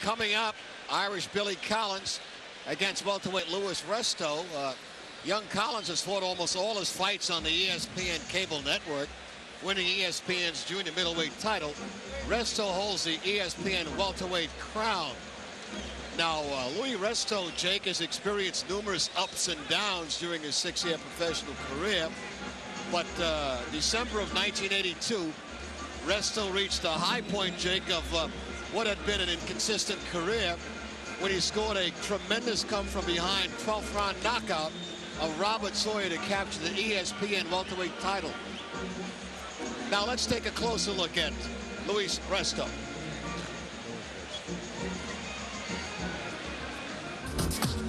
Coming up, Irish Billy Collins against welterweight Louis Resto. Young Collins has fought almost all his fights on the ESPN cable network, winning ESPN's junior middleweight title. Resto holds the ESPN welterweight crown. Now, Louis Resto, Jake, has experienced numerous ups and downs during his 6-year professional career. But December of 1982, Resto reached the high point, Jake, of what had been an inconsistent career when he scored a tremendous come-from-behind 12th round knockout of Robert Sawyer to capture the ESPN welterweight title. Now let's take a closer look at Louis Resto.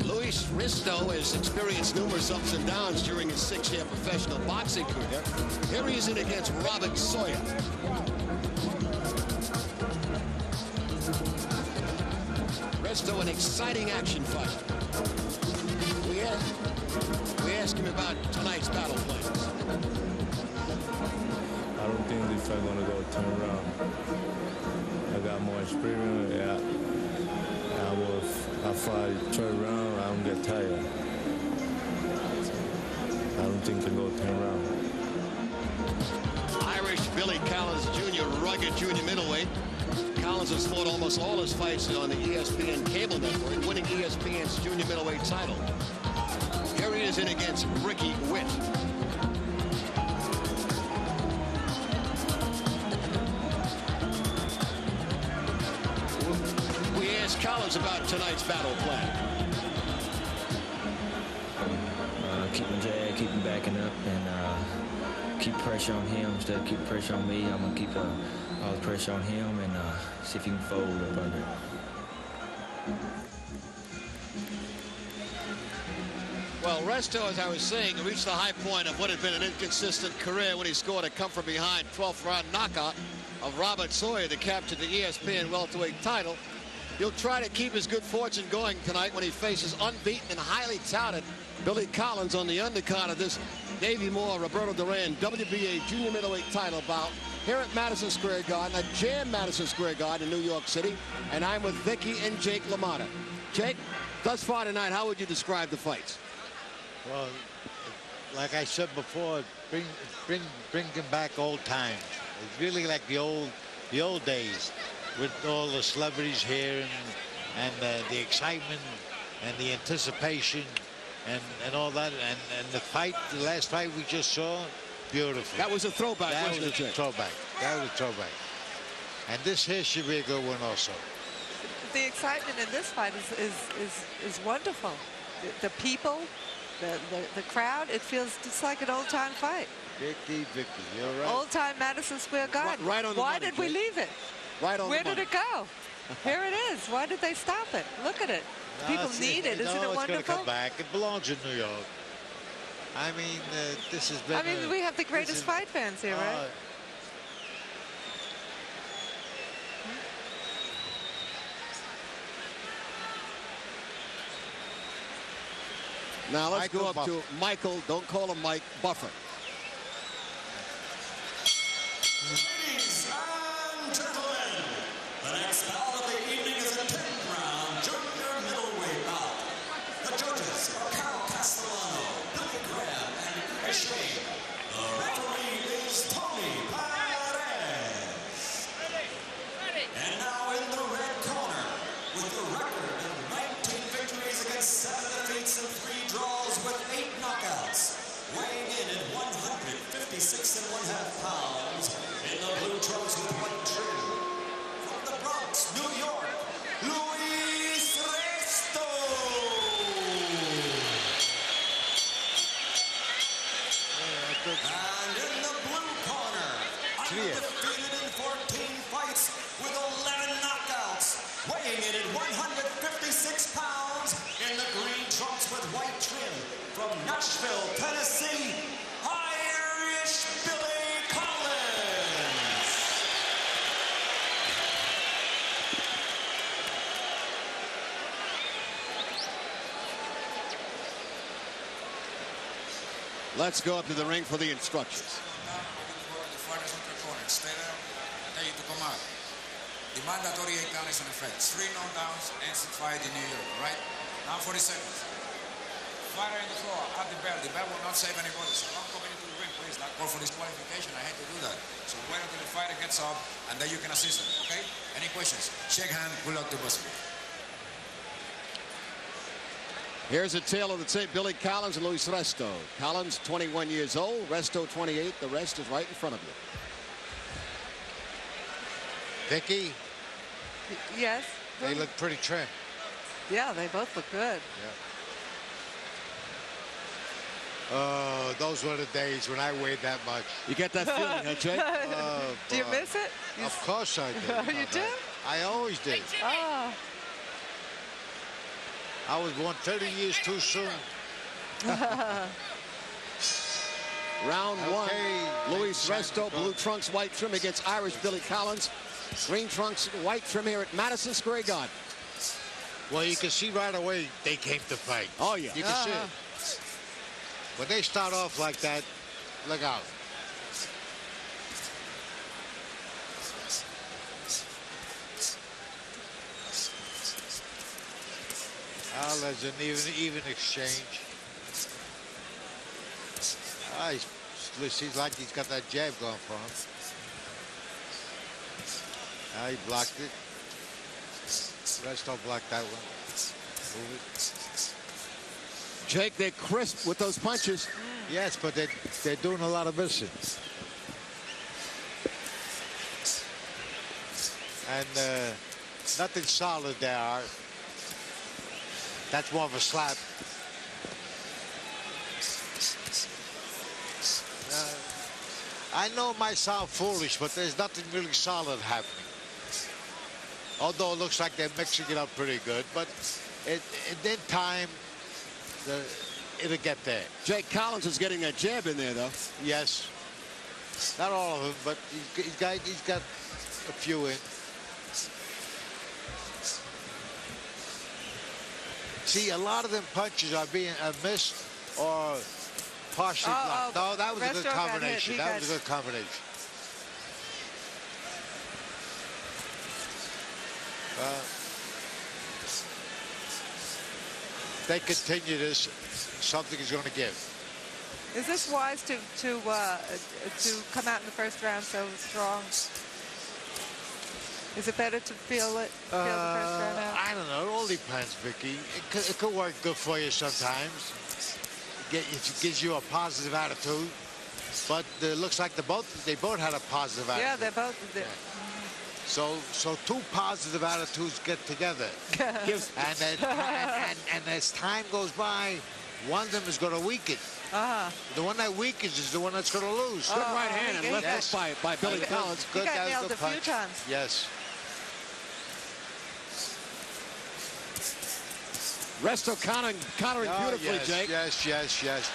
Louis Resto has experienced numerous ups and downs during his 6-year professional boxing career. Here he is in against Robert Sawyer. Resto, an exciting action fight. We ask him about tonight's battle plans. I don't think this fight gonna go 10 rounds. I got more experience. I fight 12 rounds. I don't get tired. I don't think it can go 10 rounds. Irish Billy Collins Jr., rugged junior middleweight. Collins has fought almost all his fights on the ESPN cable network, winning ESPN's junior middleweight title. Here he is in against Ricky Witt. We asked Collins about tonight's battle plan. Keep him jag, keep him backing up, and keep pressure on him instead of keep pressure on me. I'm gonna keep all the pressure on him and see if he can fold up under it. Well, Resto, as I was saying, reached the high point of what had been an inconsistent career when he scored a come-from-behind 12th round knockout of Robert Sawyer to capture the ESPN welterweight title. He'll try to keep his good fortune going tonight when he faces unbeaten and highly touted Billy Collins on the undercard of this Davey Moore, Roberto Duran WBA junior middleweight title bout here at Madison Square Garden, at Jam Madison Square Garden in New York City. And I'm with Vicky and Jake LaMotta. Jake, thus far tonight, how would you describe the fights? Well, like I said before, bringing back old times. It's really like the old days, with all the celebrities here and the excitement and the anticipation and all that, and the last fight we just saw, beautiful. That was a throwback, wasn't it, Jake? Throwback. That was a throwback. And this here should be a good one also. The excitement in this fight is wonderful. The people, the crowd, it feels just like an old-time fight. Vicky, you're right. Old-time Madison Square Garden. Right on the Why money, did we Jake. leave it? Right on Where the money. did it go? Here it is. Why did they stop it? Look at it. People need it. Isn't it it's wonderful? going to come back. It belongs in New York. I mean, this has been. I mean, we have the greatest fight fans here, right? Now let's go up to Michael, don't call him Mike, Buffer. Ladies and gentlemen, the next bout of the evening is a 10-round junior middleweight bout. The judges are Carl Castellano, Billy Graham, and Chris Shane. The referee is Tony Perez. And now in the red corner, with the record of 19 victories against 7 defeats and 3 draws with 8 knockouts, weighing in at 156.5 pounds, in the blue trunks with white trim, from the Bronx, New York, Louis Resto. And in the blue corner, undefeated in 14 fights with 11 knockouts, weighing in at 156 pounds, in the green trunks with white trim, from Nashville, Tennessee, Irish Billy Collins. Let's go up to the ring for the instructions. The fighters in the corner. Stay there. I tell you to come out. The mandatory 8 count is in effect. 3 knockdowns, ends the fight in New York, right? Now 40 seconds. Fighter in the floor, at the bell. The bell will not save anybody. So don't come into the ring, please. That call for disqualification. I hate to do that. So wait until the fighter gets up, and then you can assist him, okay? Any questions? Shake hand. Good luck to both. Here's a tale of the tape. Billy Collins and Luis Resto. Collins, 21 years old. Resto, 28. The rest is right in front of you. Vicky, Yes. they look pretty trim. Yeah, they both look good. Oh, those were the days when I weighed that much. You get that feeling, huh, Jake? Oh, Do you boy. miss it? Of course I did. You do? I always did. Oh. I was born 30 years too soon. Round one. Okay. Luis Resto, blue trunks, white trim against Irish Billy Collins. Green trunks, white trim here at Madison Square Garden. Well, you can see right away they came to fight. Oh, yeah. You can see it. When they start off like that, look out. Well, there's an even exchange. Seems like he's got that jab going for him. He blocked it. Resto blocked that one. Move it. Jake, they're crisp with those punches. Yes, but they're doing a lot of missing. And nothing solid there. That's more of a slap. I know it might sound foolish, but there's nothing really solid happening. Although it looks like they're mixing it up pretty good, but in time, it'll get there. Jake Collins is getting a jab in there, though. Yes. Not all of them, but he's got a few in. See, a lot of them punches are being missed or partially blocked. No, that was a good combination. That was a good combination. If they continue this, something is going to give. Is this wise to come out in the first round so strong? Is it better to feel the first round out? I don't know. It all depends, Vicky. It could work good for you sometimes. It gives you a positive attitude. But it looks like they both had a positive attitude. Yeah, they both did. So two positive attitudes get together. and as time goes by, one of them is going to weaken. The one that weakens is the one that's going to lose. Good right hand and left hook by Billy Collins. He got nailed a few times. Yes. Resto countering beautifully, yes, Jake. Yes.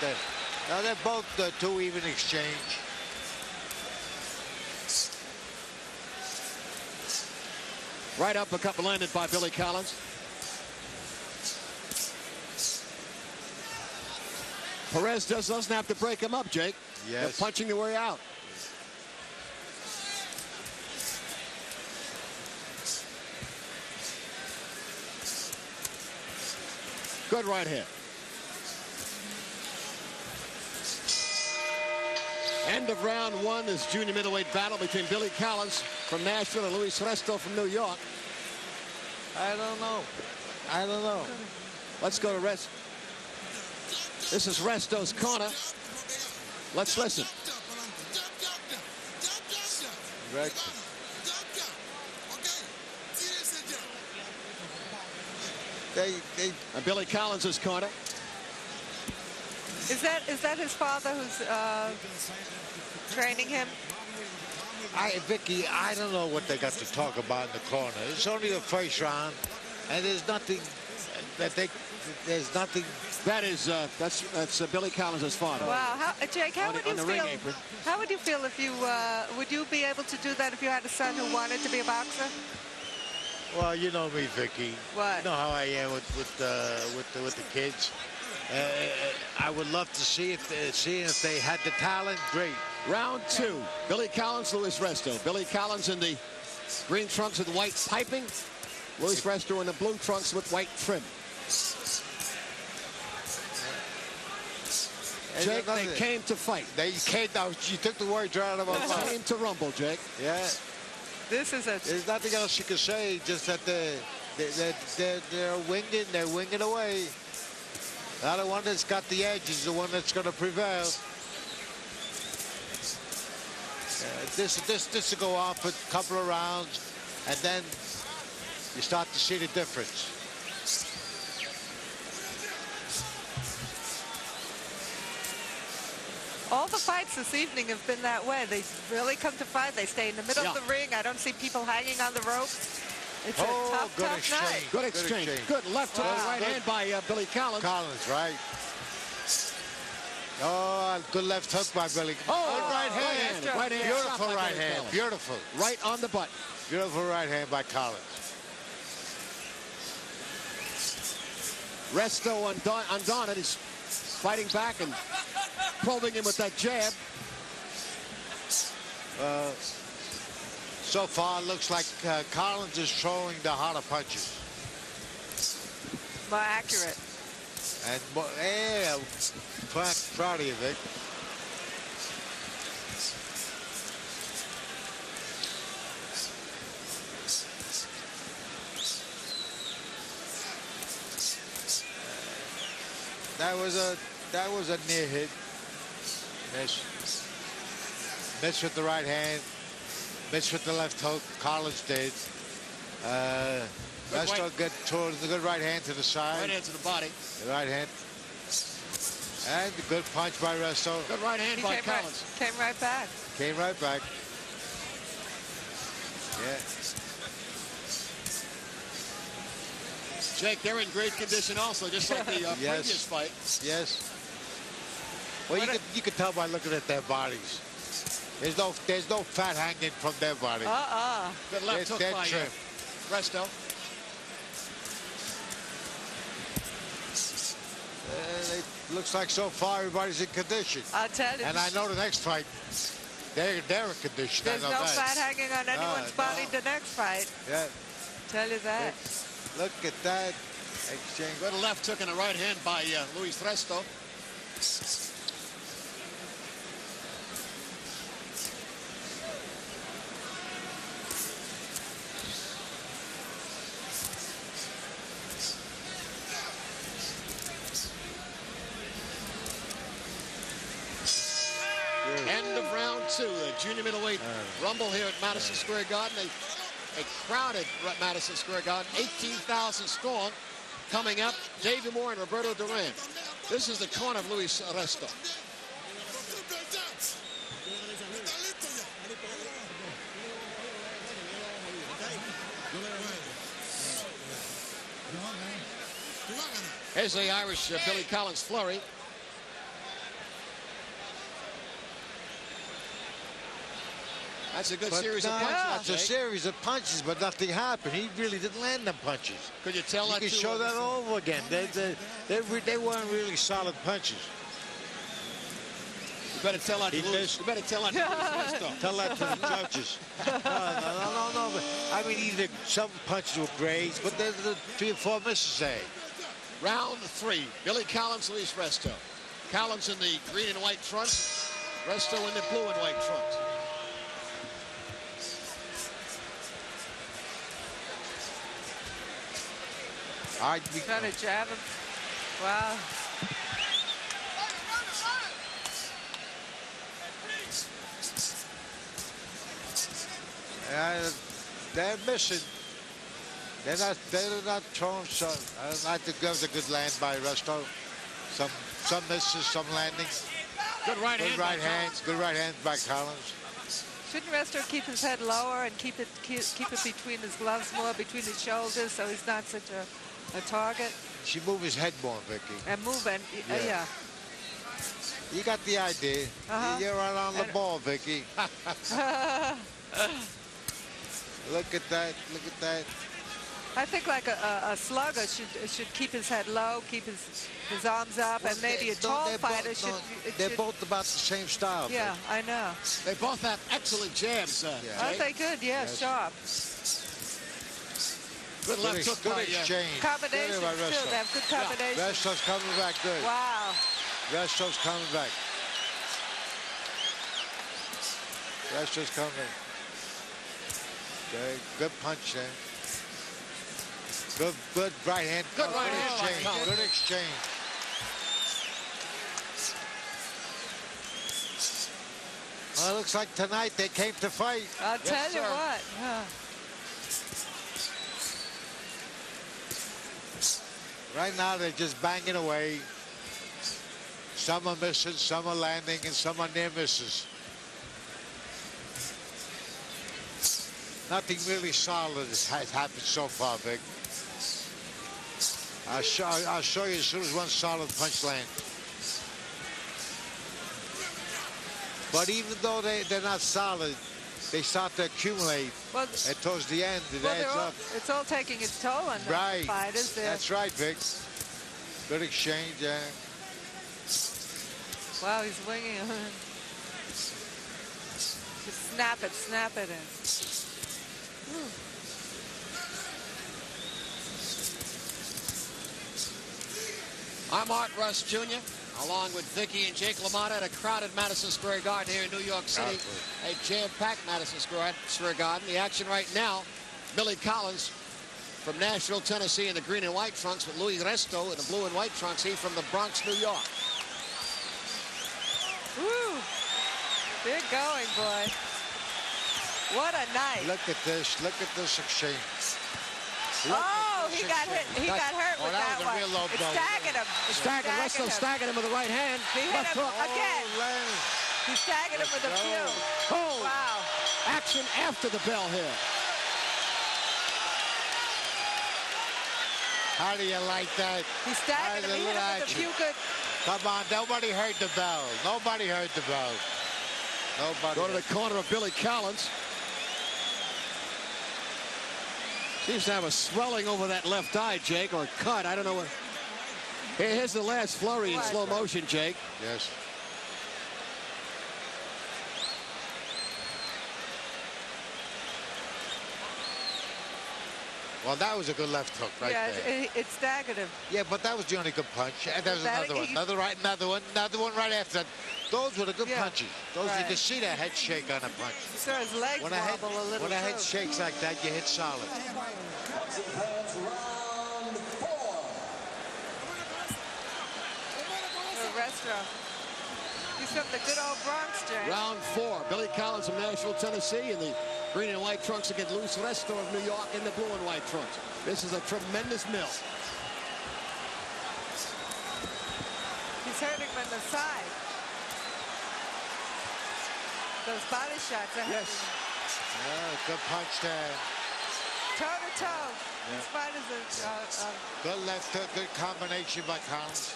They're both two even exchange. Right uppercut landed by Billy Collins. Perez doesn't have to break him up, Jake. Yes. They're punching the way out. Good right hand. End of round one, this junior middleweight battle between Billy Collins from Nashville and Luis Resto from New York. I don't know. Let's go to Resto. This is Resto's corner. Let's listen. Right. And Billy Collins' corner. Is that his father who's training him? Vicky, I don't know what they got to talk about in the corner. It's only the first round, and there's nothing there's nothing. That's Billy Collins' father. Wow, Jake, how would you feel? Apron. How would you feel if you would you be able to do that if you had a son who wanted to be a boxer? Well, you know me, Vicky. What? You know how I am with the kids. I would love to see if they had the talent. Great. Round two. Billy Collins, Luis Resto. Billy Collins in the Green trunks with white piping. Luis Resto in the blue trunks with white trim. Jake, they came to fight. They came down. You took the words right out of my mouth. Came to rumble, Jake. Yeah. This is a... There's nothing else you can say, just that they're winging. They're winging away. Now the one that's got the edge is the one that's going to prevail. This will go on for a couple of rounds, and then you start to see the difference. All the fights this evening have been that way. They really come to fight. They stay in the middle of the ring. I don't see people hanging on the ropes. It's a tough night. Good exchange. Good left hook, right hand by Billy Collins. Collins, right. Oh, good left hook by Billy. Oh, right hand. Right hand. Beautiful right hand. Beautiful. Right on the butt. Beautiful right hand by Collins. Resto undone. He's fighting back and probing him with that jab. So far, it looks like Collins is throwing the harder punches. More accurate. And yeah, proud of you, Vic. That was a near hit. Miss with the right hand. Miss with the left hook. Collins did. Resto toward the good right hand to the side. Right hand to the body. The right hand. And the good punch by Resto. Good right hand by Collins. Came right back. Came right back. Yeah. Jake, they're in great condition also, just like the previous fight. Yes. Well, you could tell by looking at their bodies. There's no fat hanging from their body. Good left hook by Resto. It looks like so far everybody's in condition. I'll tell you. And I know the next fight, they're in condition. There's no fat hanging on anyone's body the next fight. Yeah. Tell you that. Look at that exchange. Good left hook and a right hand by Luis Resto. End of round two, the junior middleweight rumble here at Madison Square Garden. A crowded Madison Square Garden, 18,000 strong. Coming up, Davey Moore and Roberto Duran. This is the corner of Luis Resto. Here's the Irish Billy Collins flurry. That's a good series of punches. That's a series of punches, but nothing happened. He really didn't land them punches. Could you tell that? You can show that over again. They weren't really solid punches. You better tell that to Luis. You better tell that to Luis. Tell that to the judges. No. But, I mean, some punches were great, but there's 3 or 4 misses there. Round 3. Billy Collins, Luis Resto. Collins in the green and white trunks. Resto in the blue and white trunks. All right, trying to jab him. Wow. They're missing. They're not throwing. So I think that was a good land by Resto. Some misses, some landings. Good right hand. Good right hand by Collins. Shouldn't Resto keep his head lower and keep it between his gloves more, between his shoulders, so he's not such a target? She move his head more, Vicky. And move and yeah. You got the idea. You're right on the ball, Vicky. Look at that. Look at that. I think like a slugger should keep his head low, keep his arms up, and maybe a tall fighter should. They're both about the same style. Yeah, I know. They both have excellent jabs. Aren't they good? Yeah, Yes. sharp. Good left hook Good by exchange. Combinations Good by too. Resto. They have good combinations. Resto's coming back good. Wow. Resto's coming back. Resto's coming. Okay, good punch there. Good right hand. Good right hand. Exchange. Good exchange. Well, it looks like tonight they came to fight. I'll tell you sir. what. Huh. Right now they're just banging away. Some are missing, some are landing, and some are near misses. Nothing really solid has happened so far, Vic. I'll show you as soon as one solid punch lands. But even though they're not solid, they start to accumulate. Well, And towards the end, it well, adds up. it's all taking its toll on the Right. fighters. That's right, Vic. Good exchange. Wow, he's winging. Just snap it in. I'm Art Russ Jr., along with Vicky and Jake LaMotta at a crowded Madison Square Garden here in New York City. A jam-packed Madison Square Garden. The action right now, Billy Collins from Nashville, Tennessee in the green and white trunks with Louis Resto in the blue and white trunks. He from the Bronx, New York. Woo! They're going, boy. What a night. Look at this. Look at this exchange. Oh, he got hit. He got hurt with that that was a one. real low It blow. staggered him. Resto staggered him with the right hand. He hit Left him hook. again. Lennon. He staggered him with a few. Oh, Wow. action after the bell here. How do you like that? He staggered him. He hit him with a few good. Come on, nobody heard the bell. Nobody heard the bell. Nobody. Go to the corner of Billy Collins. Seems to have a swelling over that left eye, Jake, or a cut. I don't know what. Here's the last flurry in slow motion, Jake. Yes. Well, that was a good left hook right Yeah, there. it staggered him. Yeah, but that was the only good punch. And there's That- another one. Another one right after that. Those were the good punches. Those you can see that head shake on a punch. He saw his legs wobble a little. When a head too. shakes like that, you hit solid. The restaurant. He's from the good old Bronx, Jay. Round 4. Billy Collins from Nashville, Tennessee in the green and white trunks against Louis Resto of New York in the blue and white trunks. This is a tremendous mill. He's hurting him on the side. Those body shots are Yes. Yeah, good punch there. toe to toe. These fighters are Good left hook, good combination by Collins.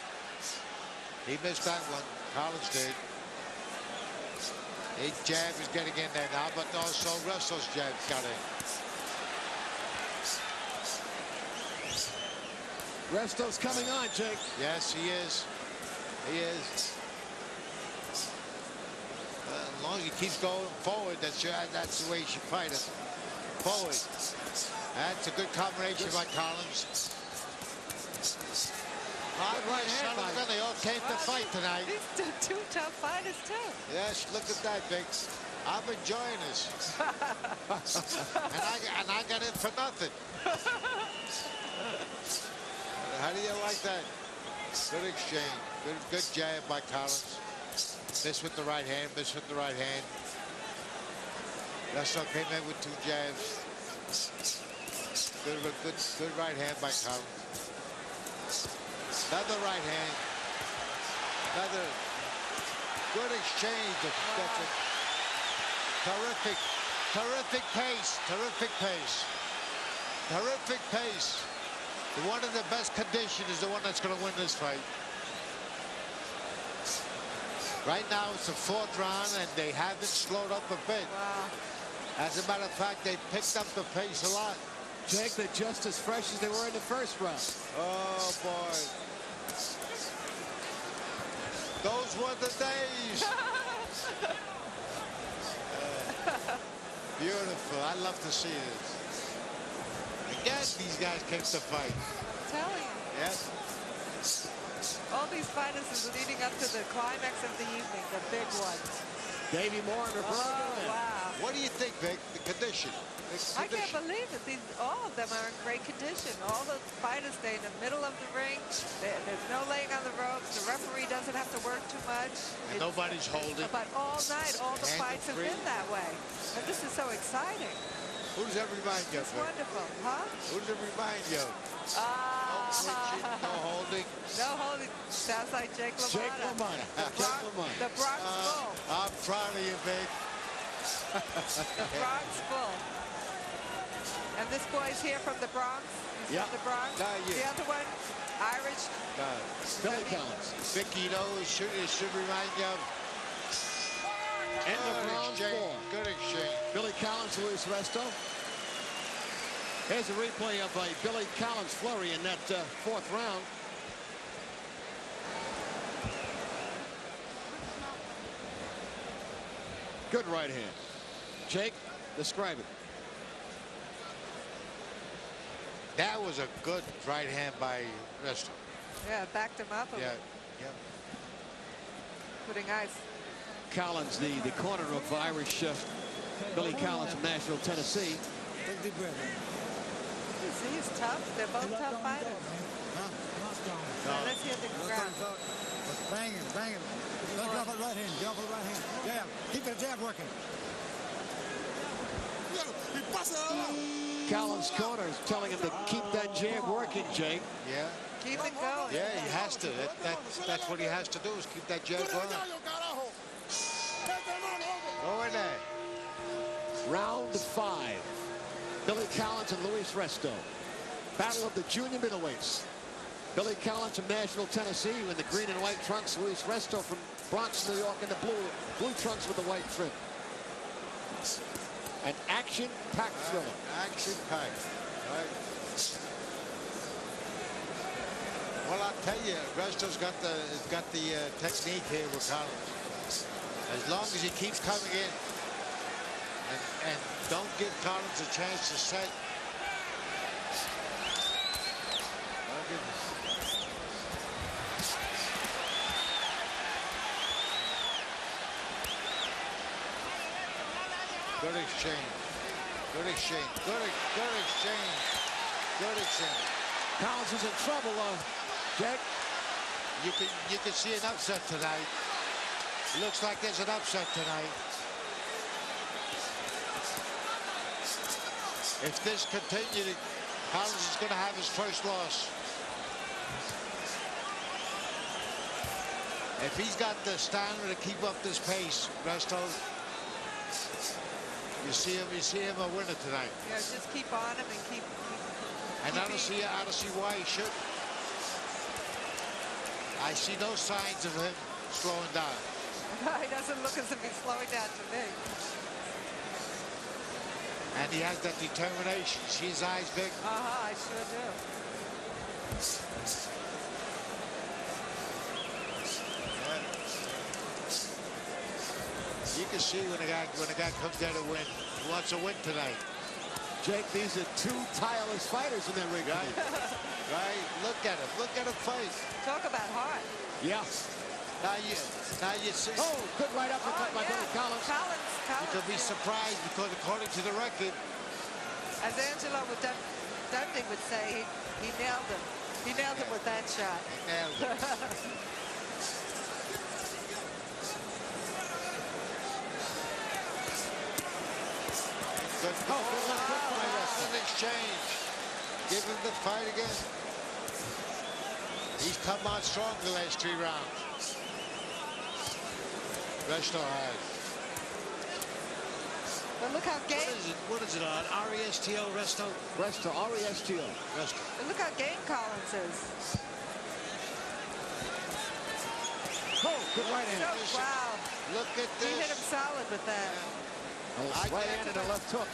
He missed that one. Collins did. His jab is getting in there now, but also Russell's jab got in. Resto's coming on, Jake. Yes, he is. He is. As long as he keeps going forward, that's the way you should fight him. Forward. That's a good combination by Collins. right hand. They all came to fight tonight. these two tough fighters too. Yes, look at that, Biggs. I'm enjoying this. and I got in for nothing. How do you like that? Good exchange. Good jab by Collins. Miss with the right hand, miss with the right hand. Resto came in with 2 jabs. Good right hand by Collins. Another right hand. Another good exchange. Terrific pace. Terrific pace. Terrific pace. The one in the best condition is the one that's going to win this fight. Right now it's the 4th round and they haven't slowed up a bit. Wow. As a matter of fact, they picked up the pace a lot. Jake, they're just as fresh as they were in the first round. Oh, boy. Those were the days. Beautiful. I love to see this. Again, these guys came to fight. I'm telling you. Yes. All these fighters is leading up to the climax of the evening, the big one. Davey Moore and Roberto. Oh, wow. What do you think, Vic? The condition? I can't believe it. All of them are in great condition. All the fighters stay in the middle of the ring. There's no laying on the ropes. The referee doesn't have to work too much. And nobody's holding. But all night, all the Hand fights have free. been that way. And this is so exciting. Who does that remind you of? It's Vic? wonderful, huh? Who does it remind you of? No clinching, no holding. No holding. Sounds like Jake LaMotta. Jake LaMotta. The Bronx Bull. I'm proud of you, Vic. The Bronx Bull. And this boy's here from the Bronx. He's Yeah. from the Bronx. The other one, Irish. Billy Collins. Vic, you know, it should remind you of. And the Bronx Bull. Good exchange. Billy Collins, Luis Resto. Here's a replay of a Billy Collins flurry in that fourth round. Good right hand. Jake, describe it. That was a good right hand by Resto. Yeah, backed him up. Yeah. Putting ice. Collins, the corner of Irish Billy Collins from Nashville, Tennessee. Take deep breath. He's tough. They're both tough fighters. Now, let's hear the ground. Bang it, bang it. Let's drop it right hand. Drop it right hand. Jab. Keep the jab working. Collins' corner is telling him to keep that jab working, Jake. Yeah. Keep it going. Yeah, he has to. That's what he has to do, is keep that jab going. Go in there. Round 5. Billy Collins and Luis Resto. Battle of the junior middleweights. Billy Collins from Nashville, Tennessee, in the green and white trunks. Luis Resto from Bronx, New York, in the blue trunks with the white trim. An action-packed thriller. Action-packed. Right. Well, I'll tell you, Resto's got the technique here with Collins. As long as he keeps coming in and don't give Collins a chance to set. Good exchange. Good exchange. Good exchange. Good exchange. Collins is in trouble, Jake. You can see an upset tonight. It looks like there's an upset tonight. If this continues, Collins is going to have his first loss. If he's got the stamina to keep up this pace, Resto, you see him a winner tonight. Yeah, just keep on him and keep. And I don't see why he should. I see no signs of him slowing down. He doesn't look as if he's slowing down to me. And he has that determination. See his eyes big? I sure do. You can see when a guy comes there to win, he wants to win tonight. Jake, these are two tireless fighters in that ring. Right? Right? Look at him. Look at him fight. Talk about heart. Yeah. Now you see. Oh, good right uppercut by Billy Collins. Collins. You could be surprised because according to the record, as Angelo Dundee would say, he nailed him. He nailed him with that shot. he nailed it. Good. Good exchange. Give him the fight again. He's come on strong the last 3 rounds. Resto has. But look how game. What is it on? R-E-S-T-O, Resto? Resto, R-E-S-T-O. Resto. Look how game Collins is. Oh, good right hand. Wow. Look at He hit him this. solid with that. Right hand and a left hook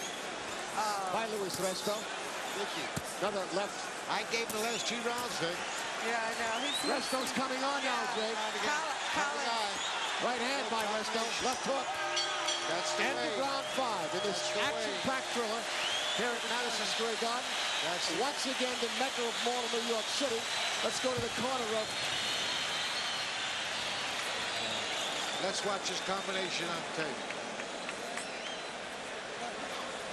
by Luis Resto. Vicky. Another left. I gave him the last 2 rounds, Vic. Yeah, I know. He's Resto's coming on now, Jake. Collins. Right hand by Resto. Left hook. That's the End way. of round 5 in this That's the way. action-packed thriller here at Madison Square Garden. That's it. Once again, the Mecca of Mall of New York City. Let's go to the corner of. Let's watch this combination on tape.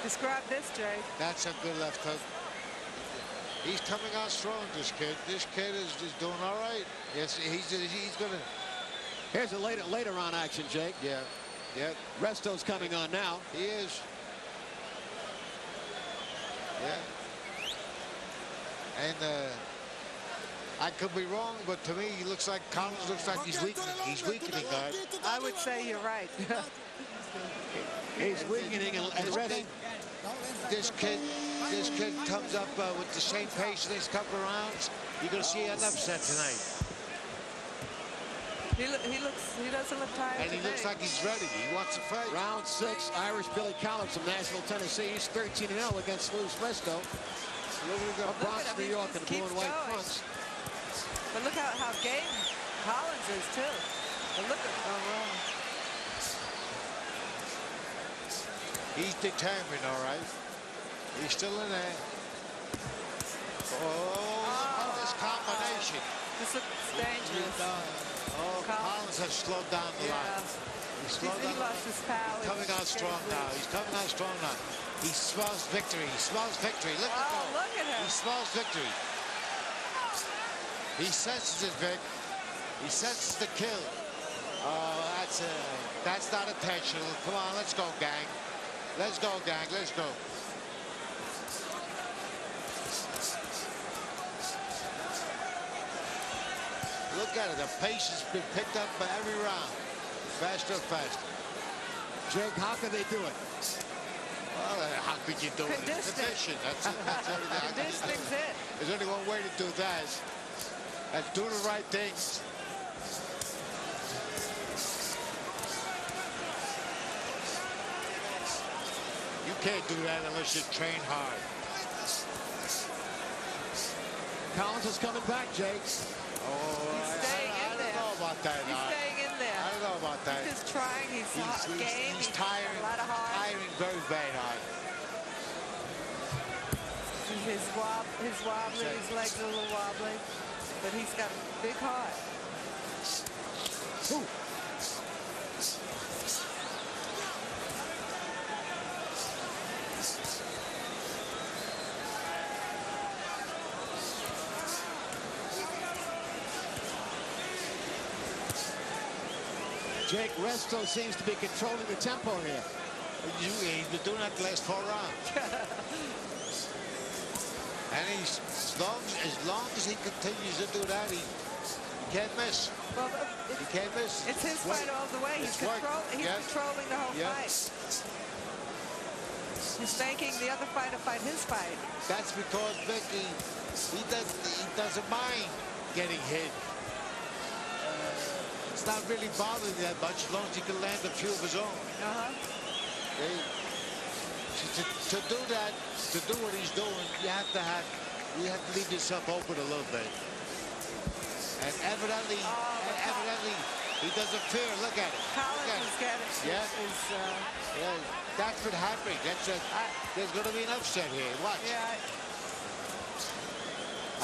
Describe this, Jay. That's a good left hook. He's coming on strong, this kid. This kid is doing all right. Yes, he's going to. Here's a later on action, Jake. Yeah. Yeah. Resto's coming on now. He is. Yeah. And I could be wrong, but to me, he looks like Collins looks like he's weakening. He's weakening, guys. I would say you're right. He's weakening and ready. This kid comes up with the same pace in these couple of rounds. You're going to see an upset tonight. He doesn't look tired. And he looks like he's ready. He wants to fight. Round 6, Irish Billy Collins from Nashville, Tennessee. He's 13-0 against Luis Resto. From Bronx, New York, in the blue and white fronts. But look how game Collins is too. But look at He's determined, all right. He's still in there. Oh, this combination. This looks dangerous. Oh, Collins has slowed down the line. He lost his power. He's coming on strong now. He's coming on strong now. He smells victory. He smells victory. Look at him. Look at him. He smells victory. He senses it, Vic. He senses the kill. Oh, that's not intentional. Come on, let's go, gang. Let's go, gang. Let's go. Look at it. The pace has been picked up by every round. Faster and faster. Jake, how can they do it? Well, how could you do it? Conditioning. That's everything. Conditioning's it. There's only one way to do that. That's do the right things. You can't do that unless you train hard. Collins is coming back, Jake. Oh, I don't know about that. He's staying in there. I don't know about that. He's just trying. He's game. He's tiring. A lot of heart. Tiring very bad hard. His wobbly. His legs are a little wobbly, but he's got a big heart. Ooh. Jake, Resto seems to be controlling the tempo here. He's been doing that the last 4 rounds. And as long as he continues to do that, he can't miss. Well, he can't miss. It's his fight all the way. He's controlling the whole fight. He's making the other fighter fight his fight. That's because Vicky, he doesn't mind getting hit. It's not really bothering that much as long as he can land a few of his own. To do that, to do what he's doing, you have to leave yourself open a little bit. And evidently, he doesn't fear. Look at it. Collins is getting. Yeah. That's been happening. There's going to be an upset here. Watch. Yeah.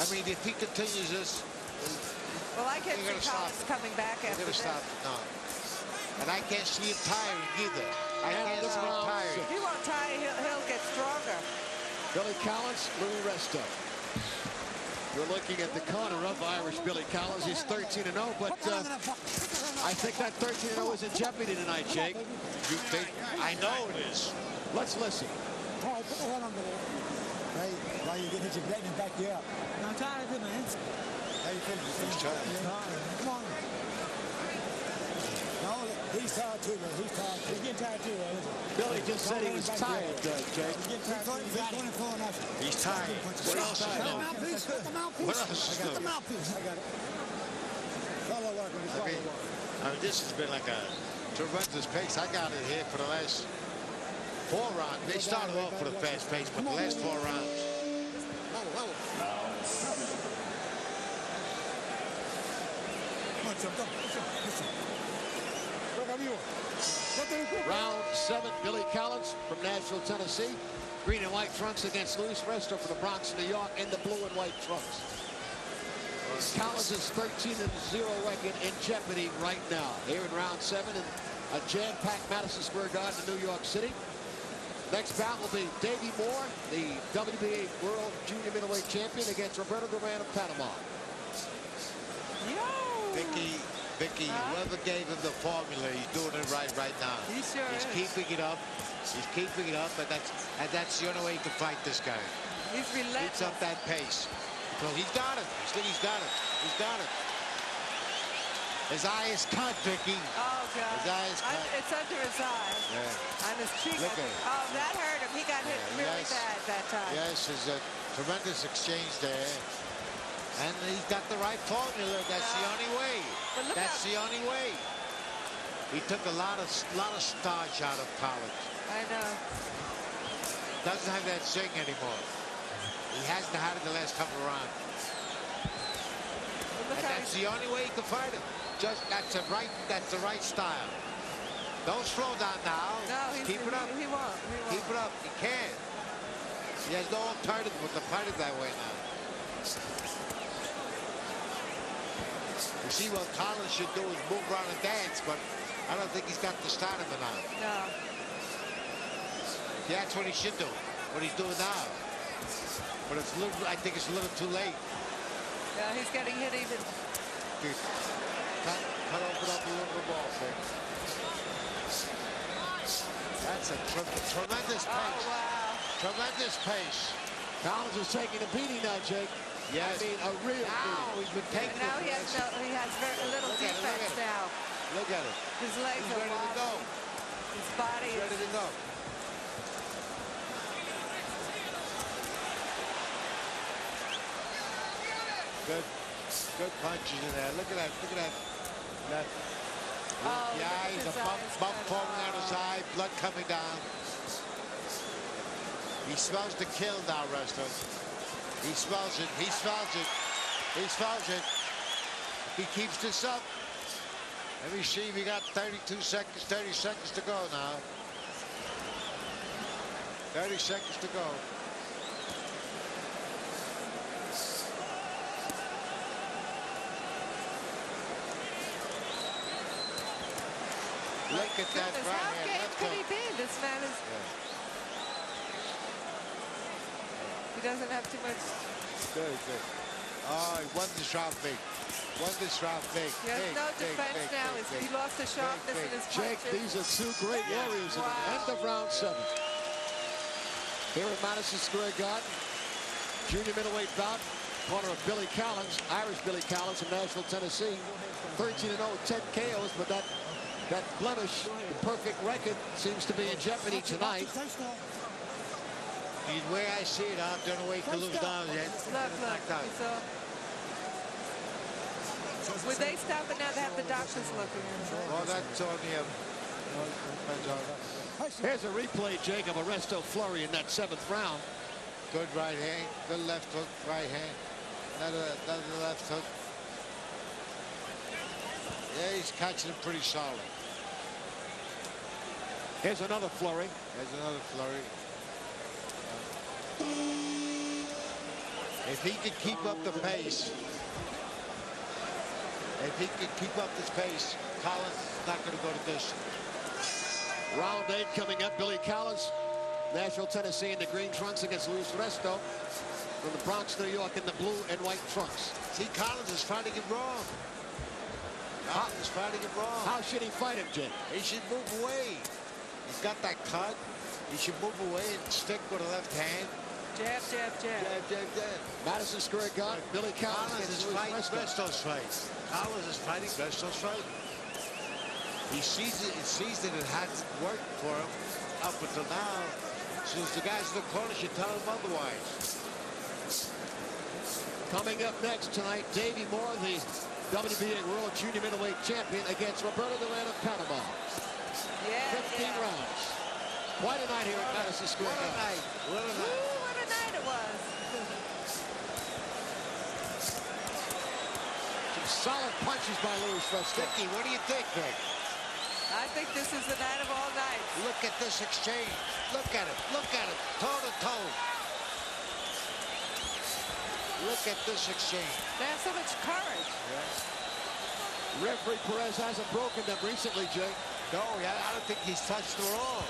I mean, if he continues this. Well, I can't see Collins coming back after this. Stop. No. And I can't see him tiring either. I can't see him tiring. He won't tire. He'll get stronger. Billy Collins, Luis Resto. We're looking at the corner of Irish Billy Collins. He's 13-0, but I think that 13-0 is in jeopardy tonight, Jake. You think? I know it is. Let's listen. All right, put the head under there. Hey, while you get hit your back and back you up. I'm tired of it, man. How you feeling? He's tired. Come on. No, he's tired too, man. He's tired. He's getting tired too, man. Billy just said he was tired, Jake. He's getting tired. He's tired. What else is new? What else is new? I got it. Follow walk. I mean, this has been like a tremendous pace. I got it here for the last 4 rounds. They started off with a fast pace, but the last 4 rounds. Round 7, Billy Collins from Nashville, Tennessee. Green and white trunks against Luis Resto from the Bronx, New York, in the blue and white trunks. Collins' 13-0 record in jeopardy right now. Here in round 7 in a jam-packed Madison Square Garden in New York City. Next bout will be Davey Moore, the WBA World Junior Middleweight Champion, against Roberto Duran of Panama. Vicky, whoever gave him the formula, he's doing it right now. He sure is. He's keeping it up. He's keeping it up, and that's the only way you can fight this guy. He's relentless. Keeps up that pace. So he's got it. He's got it. He's got it. His eye is cut, Vicky. Oh, God. His eye is cut. It's under his eye. Yeah. On his cheek. Look at it. Oh, that hurt him. He got hit really bad that time. Yes, there's a tremendous exchange there. And he's got the right formula. That's the only way. That's the only way. He took a lot of starch out of college. I know. Doesn't have that zing anymore. He hasn't had it the last couple of rounds. And that's the only way he can fight him. That's the right style. Don't slow down now. No, keep it up. He won't. Keep it up. He can't. He has no alternative but to fight it that way now. You see, what Collins should do is move around and dance, but I don't think he's got the stamina now. No. Yeah, that's what he should do. What he's doing now. But it's a little, I think it's a little too late. Yeah, he's getting hit even. Cut open up a little bit more, That's a tremendous pace. Oh, wow. Tremendous pace. Collins is taking a beating now, Jake. Yes. I mean, a real beating. He's been taking And now he has very little defense now. Look at it. His legs He's are ready to go. His body He's ready to go. Good punches in there. Look at that. Look at that. Oh, yeah, he's a bump forming on his eye, blood coming down. He smells the kill now, Resto. He smells it. He smells it. He smells it. He keeps this up. Let me see. We got 32 seconds, 30 seconds to go now. 30 seconds to go. Look at that right How hand. game could he be? This man is... He doesn't have too much... Good. Oh, he won this round big. Won this round big. He has no defense now. He lost the sharpness in his punches. Jake, these are two great warriors at the end of round 7. Here at Madison Square Garden, junior middleweight bout, corner of Billy Collins, Irish Billy Collins from Nashville, Tennessee. 13-0, 10 KOs, but that blemish, the perfect record, seems to be in jeopardy tonight. The way I see it, I don't know where he can lose down yet. Look. Would they stop it now? They have the doctors looking. Well, that's on the... Here's a replay, Jake, of a Resto flurry in that 7th round. Good right hand, good left hook, right hand. Another left hook. Yeah, he's catching it pretty solid. Here's another flurry. There's another flurry. If he can keep up the pace, Collins is not going to go to distance. Round 8 coming up. Billy Collins, Nashville, Tennessee, in the green trunks against Luis Resto from the Bronx, New York, in the blue and white trunks. See, Collins is fighting it wrong. Collins is fighting it wrong. How should he fight him, Jake? He should move away. He's got that cut. He should move away and stick with the left hand. Jab. Madison Square Garden, Billy Collins is fighting Resto's fight. Collins is fighting Resto's fight. He sees that it hasn't worked for him up until now. So the guys in the corner should tell him otherwise. Coming up next tonight, Davey Moore, the WBA World Junior Middleweight Champion, against Roberto Duran of Panama. 15 rounds. Quite a night here at Madison Square Garden. What a night it was. Some solid punches by Luis Resto. Vicky, what do you think, Greg? I think this is the night of all nights. Look at this exchange. Look at it. Look at it. Toe to toe. Look at this exchange. They have so much courage. Yeah. Referee Perez hasn't broken them recently, Jake. No, I don't think he's touched her all.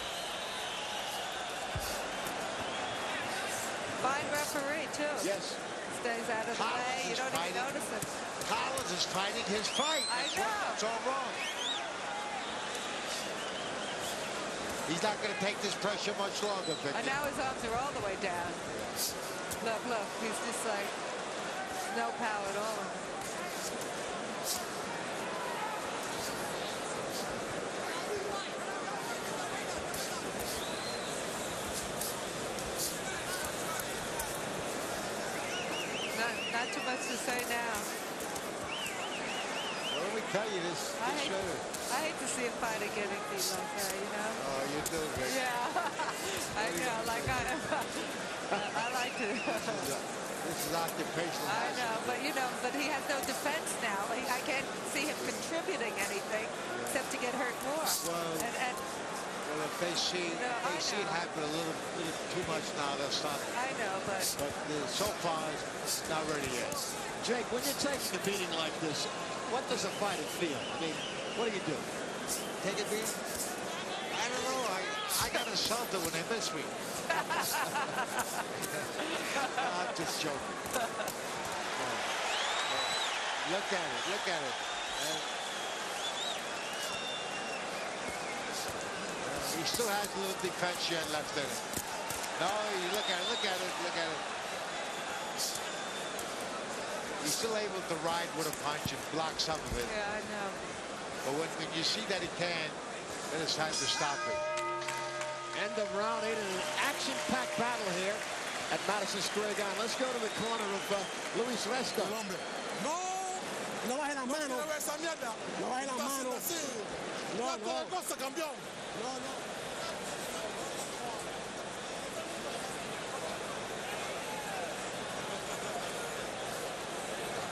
Fine referee, too. Yes. Stays out of the way. You don't even notice him. Collins is fighting his fight. I know. It's all wrong. He's not going to take this pressure much longer, Vicky. And now his arms are all the way down. Look, look. He's just like no power at all. Not too much to say now. Well, let me tell you this. I hate to see a fighter getting beat like that, you know? Oh, you do, Vic. Yeah. I know, like I like to. This is occupational. I know, but you know, but he has no defense now. I can't see him contributing anything except to get hurt more. Well, well, if they see it happen a little too much now, they'll stop it. I know, but so far, it's not ready yet. Jake, when you're taking a beating like this, what does a fighter feel? I mean, what do you do? Take a beating? I don't know. I got assaulted when they missed me. I'm just joking. Look at it. Look at it. He still has a little defense yet left in it. No, you look at it. Look at it. Look at it. He's still able to ride with a punch and block some of it. yeah, I know. But when you see that he can, then it's time to stop it. End of round 8 in an action-packed battle here at Madison Square Garden. Let's go to the corner of Luis Resto. No baje las manos. No baje las manos. No.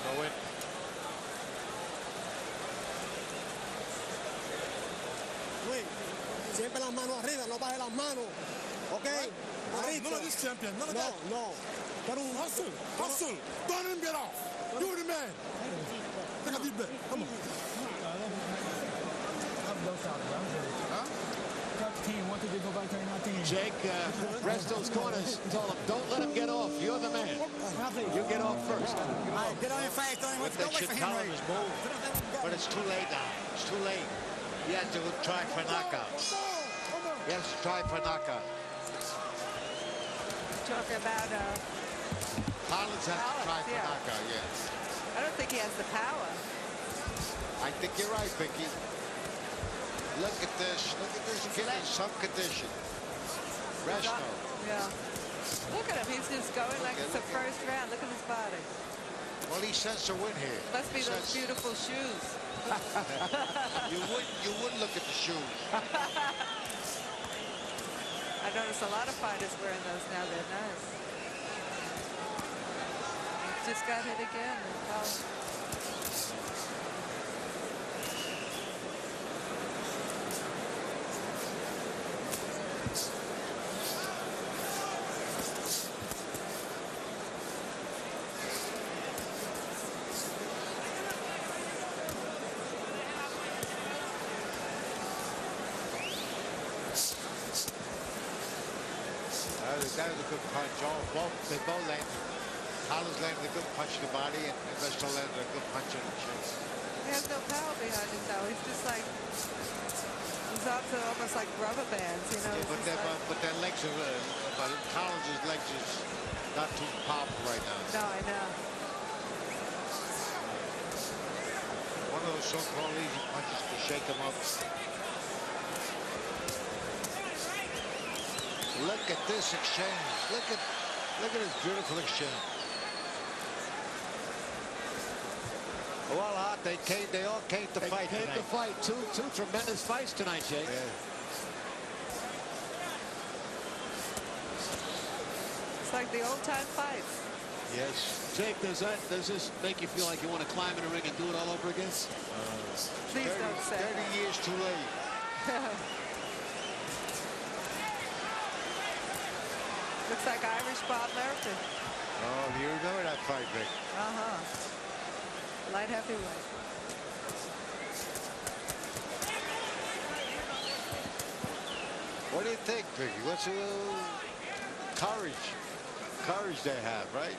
Go in. Luis, siempre las manos arriba, no baje las manos. ¿Ok? None of this champion, none of that. No. Pero Hustle. Don't let him get off. You the man. Take a deep breath. Come on. Jake, Resto's corners told him, don't let him get off. You're the man. You get off first. Get on your face. But they should tell him his move. But it's too late now. It's too late. He has to try for knockout. He has to try for knockout. Talking about Collins has to try for knockout, yes. I don't think he has the power. I think you're right, Vicky. Look at this. Look at this kid in some condition. Resto. Yeah. Look at him. He's just going like it's the first round. Look at his body. Well, he sensed a win here. Must be those beautiful shoes. You wouldn't look at the shoes. I notice a lot of fighters wearing those now. They're nice. He just got hit again. That was a good punch. They both landed. Collins landed a good punch in the body, and Resto landed a good punch in the chest. He has no power behind him, though. He's just like, his arms are almost like rubber bands, you know. Yeah, but their legs are, but Collins' legs is not too powerful right now. No, I know. One of those so-called easy punches to shake him up. Look at this exchange. Look at this beautiful exchange. Well, they all came to fight tonight. They came to fight. Two tremendous fights tonight, Jake. Yeah. It's like the old-time fights. Yes. Jake, does this make you feel like you want to climb in the ring and do it all over again? Please don't say 30 years too late. Looks like Irish Bob Merton. Oh, you remember that fight, Vic? Light heavyweight. What do you think, Vicky? What's the courage they have, right?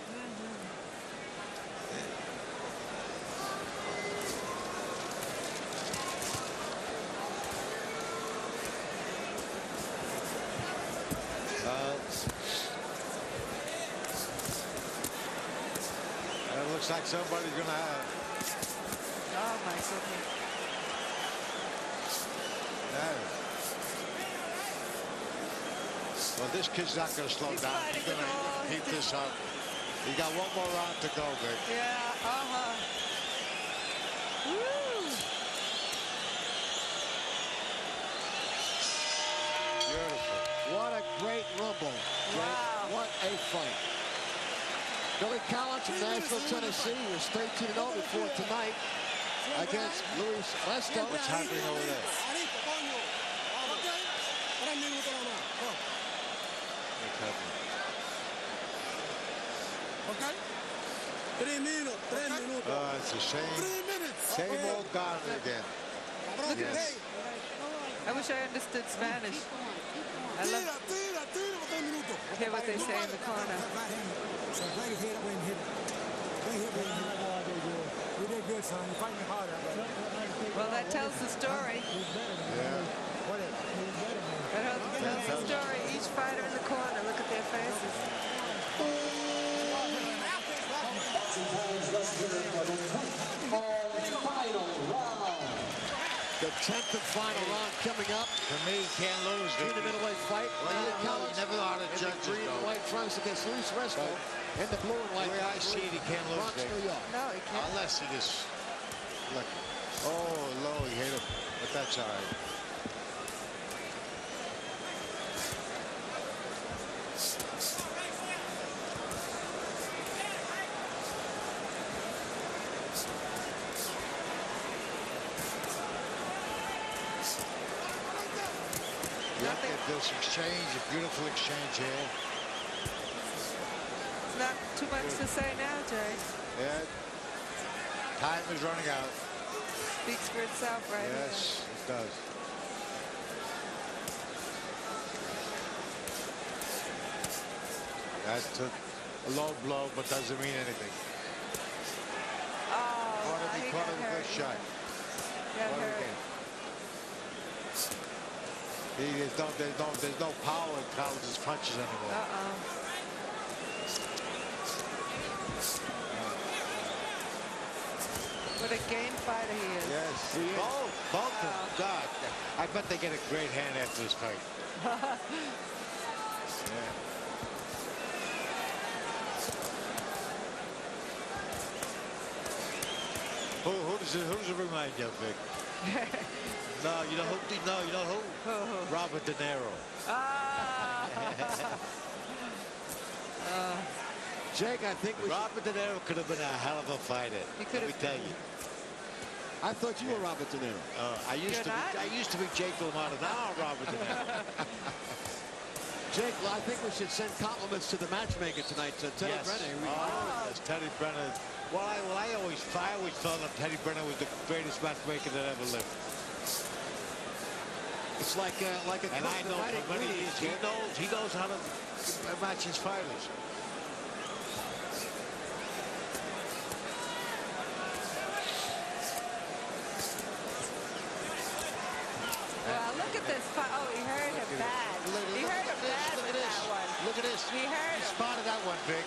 It looks like somebody's gonna have. Oh my goodness. Well, this kid's not going to slow down. He's going to keep this up. He got one more round to go, Vic. Yeah, Woo! Beautiful. What a great rumble. Wow. What a fight. Billy Collins from Nashville, Tennessee was 13-0 before tonight against Luis Resto. What's happening over there? Okay? 3 minutes. 3 minutes. It's a shame. 3 minutes. Same old Garner again. Yes. I wish I understood Spanish. I love hear what they say in the corner. So bring his head up and hit it. Bring his head up and hit it. You did good, son. You're fighting hard out there. Well, that tells the story. Yeah. That tells the story. Each fighter in the corner. Look at their faces. The 10th and final round coming up. For me, he can't lose. In the middleweight fight. Well, you never know how to judge green and white trunks against Luis Resto. In the blue and white. The way I see it, he can't lose. Bronx, New York. No, he can't. Unless he just. Look. Oh, low. He hit him. But that's all right. Look at this exchange, a beautiful exchange here. Not too much to say now, Jay. Yeah. Time is running out. Speaks for itself, right? Yes, it does. That's a low blow, but doesn't mean anything. Oh, He caught him a good shot. Got What hurt. again? There's no power in Collins' punches anymore. What a game fighter he is. Yes, both of them. God, I bet they get a great hand after this fight. Yeah. Who does it remind you of, Vic? No, you know who? No, you know who? Robert De Niro. Jake, I think Robert De Niro could have been a hell of a fighter. Let me tell you. I thought you were Robert De Niro. I used to be Jake LaMotta. Now I'm Robert De Niro. Jake, well, I think we should send compliments to the matchmaker tonight, to Teddy Brenner. Yes, Teddy Brenner. Well, I always thought that Teddy Brenner was the greatest matchmaker that ever lived. It's like a and I know for many years he knows how to match his fighters. Well, look at this fight. Oh, he hurt him bad. He hurt him bad with that one. Look at this. He hurt him. Spotted that one, Vic.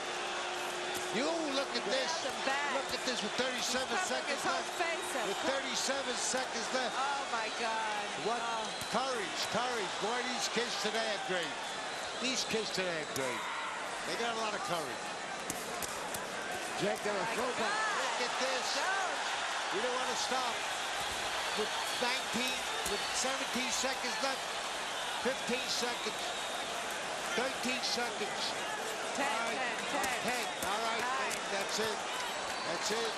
You look at this. Look at this with 37 seconds left. With 37 seconds left. Oh my God. What courage. Boy, these kids today are great. These kids today are great. They got a lot of courage. Jake, they're a throwback. Look at this. We don't want to stop. With 17 seconds left. 15 seconds. 13 seconds. 10. All right. 10. All right. it. That's it.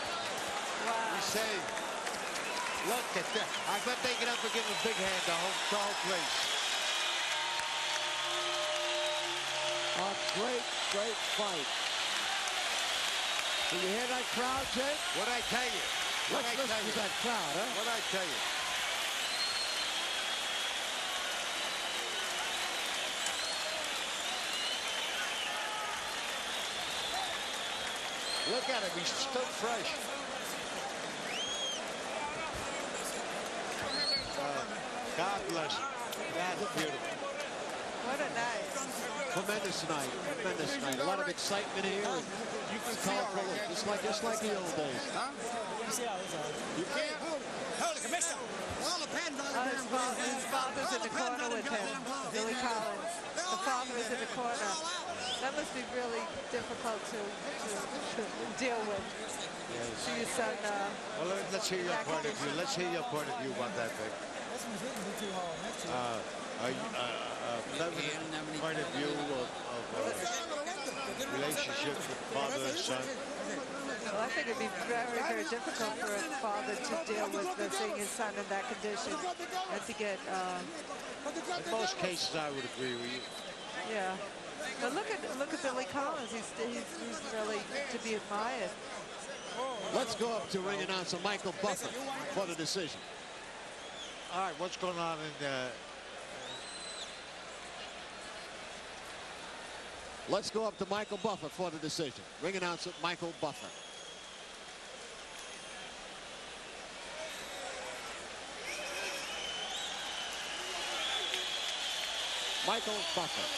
Wow. We say, look at that. I bet they get up and give him a big hand the whole place. A great, great fight. Did you hear that crowd, Jake? What'd I tell you? Let's listen to that crowd, huh? What'd I tell you? Look at him. He's still fresh. God bless him. That's beautiful. What a night. Tremendous night. Tremendous night. A lot of excitement here. It's colorful, just like the old days. You can't hold it, Commissioner. All the pen His father's in the corner with him, Billy Collins. The father is in the corner. That must be really difficult to deal with. Yes. See your son. Well, let's hear your point of view. Let's hear your point of view about that, Vic. Point of view of relationship with father and son. Well, I think it'd be very, very difficult for a father to deal with seeing his son in that condition and to get. In most cases, I would agree with you. Yeah. But look at Billy Collins. He's really to be admired. Let's go up to ring announcer Michael Buffer for the decision. All right, what's going on in Let's go up to Michael Buffer for the decision. Ring announcer Michael Buffer. Michael Buffer.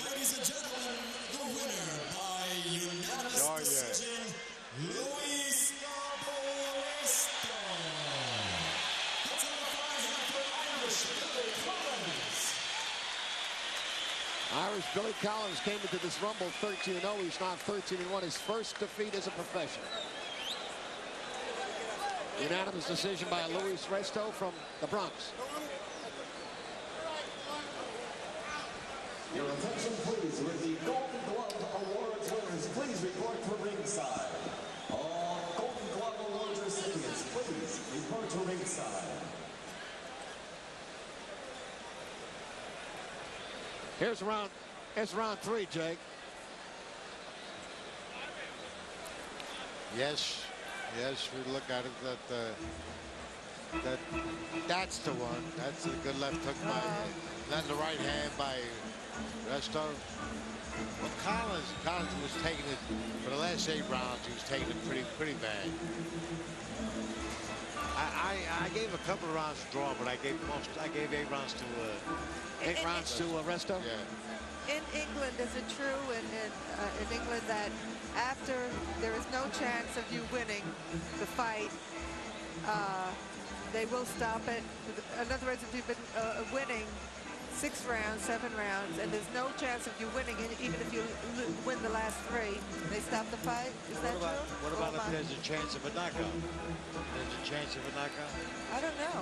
Ladies and gentlemen, the winner by unanimous decision, Luis Resto. That's on the prize for Irish Billy Collins. Irish Billy Collins came into this Rumble 13-0. He's now 13-1. His first defeat as a professional. Unanimous decision by Luis Resto from the Bronx. Your attention, please, with the Golden Glove Awards winners. Please report for ringside. All Golden Glove Awards recipients, please report to ringside. Here's round three, Jake. Yes, we look at it that's the one. That's a good left hook by, then the right hand by Resto. Well, Collins was taking it for the last 8 rounds. He was taking it pretty bad. I gave a couple of rounds to draw, but I gave 8 rounds to 8 rounds to Resto. Yeah. In England, is it true in England that after there is no chance of you winning the fight, they will stop it? In other words, if you've been winning 6 rounds, 7 rounds, and there's no chance of you winning, even if you win the last 3, they stop the fight? Is that true? What about if there's a chance of a knockout? There's a chance of a knockout? I don't know.